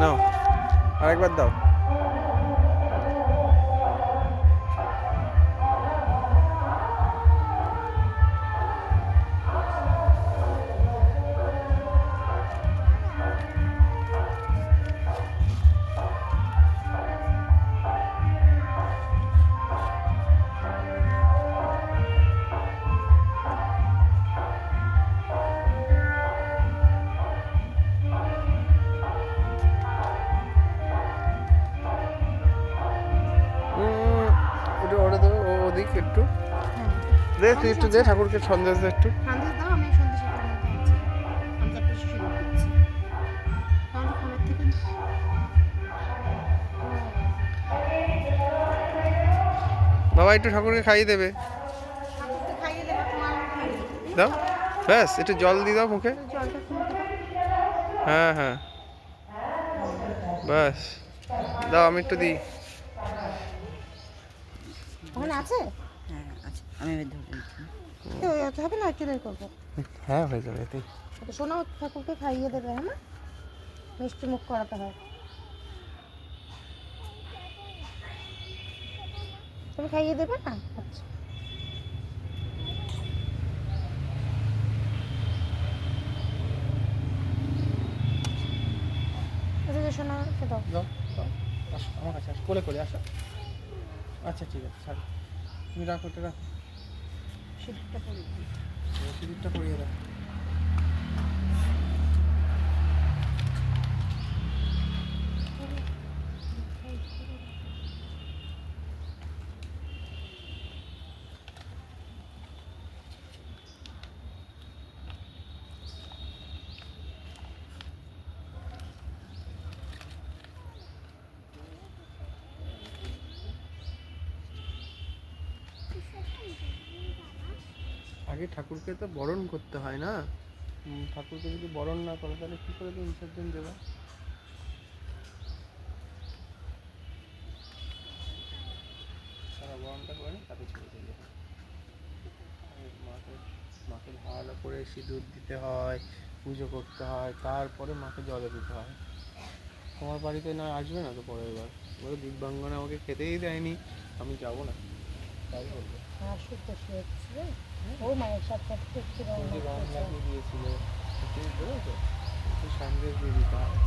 নাও আরেকবার দাও। একটু ওরে দেবো ওদিক একটু দে, তুই একটু দে ঠাকুরকে সন্দেশ দে একটু। সন্দেশ দাও, আমি সন্দেশ এটার মধ্যে আছে। আমি তারপরে শিশু দিচ্ছি। তাহলে খাবার থেকে বাবা একটু ঠাকুরকে খাইয়ে দেবে, ঠাকুরকে খাইয়ে দেবে, তোমার খাইয়ে দেবে। দাও ব্যাস একটু জল দিয়ে দাও মুখে। জলটা একটু মুখে দাও। হ্যাঁ হ্যাঁ ব্যাস দাও, আমি একটু দিই। ওখানে আছে? হ্যাঁ আছে, আমি এবার ধরে নিচ্ছি। হবে না, একটু দেরি করবো। হ্যাঁ হয়ে যাবে এতেই। শোনো, ঠাকুরকে খাইয়ে দেবে, হ্যাঁ না? মিষ্টি মুখ করাতে হয়। তুমি খাইয়ে দেবে না? আচ্ছা। আচ্ছা শোনো, দাও। দাও দাও, আসো আমার কাছে আসো, কোলে কোলে আসো। আচ্ছা ঠিক আছে ছাড়ো, তুমি রাখো, ওটা রাখো, সিঁদুরটা পরিয়ে দিই। সিঁদুরটা পরিয়ে দাও। আগে ঠাকুরকে তো বরণ করতে হয় না, ঠাকুরকে যদি বরণ না করো তাহলে কী করে তুমি বিসর্জন দেবে? সারা বরণটা করে না তাকে ছেড়ে দিয়ে যাবে। মাকে মাকে ভালো করে সিঁদুর দিতে হয়, পুজো করতে হয়, তারপরে মাকে জলে দিতে হয়। তোমার বাড়িতে না আসবে না তো পরের বার, বলে দিব্যাঙ্গনা আমাকে খেতেই দেয়নি, আমি যাবো না, তাই বলবো। আসুক তো, সে হচ্ছে ও মায়ের সাথে একটু তুমি যে রং লাগিয়ে দিয়েছিলে, তুমি বলেছো একটু সন্দেশ দিয়ে দিতে হয়।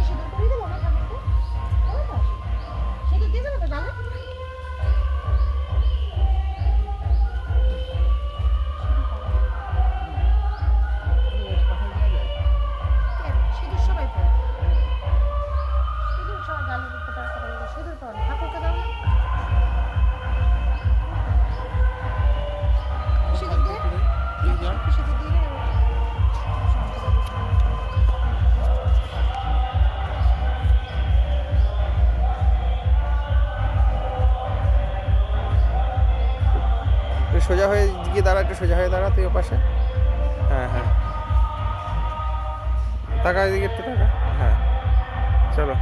সিঁদুর পরিয়ে দেবো না ঠাকুরকে? সিঁদুর দিয়ে দেবো তো তাহলে? সিঁদুর সবাই পরে। সিঁদুর সবাই গালে দিতে পারে, সবাই সিঁদুর পরে। ঠাকুরকে দাও না? সিঁদুর দিয়ে সিঁদুর দিয়ে সোজা হয়ে গিয়ে দাঁড়া, একটু সোজা হয়ে দাঁড়া তুই ও পাশে। হ্যাঁ হ্যাঁ টাকা এদিকে একটু টাকা, হ্যাঁ চলো।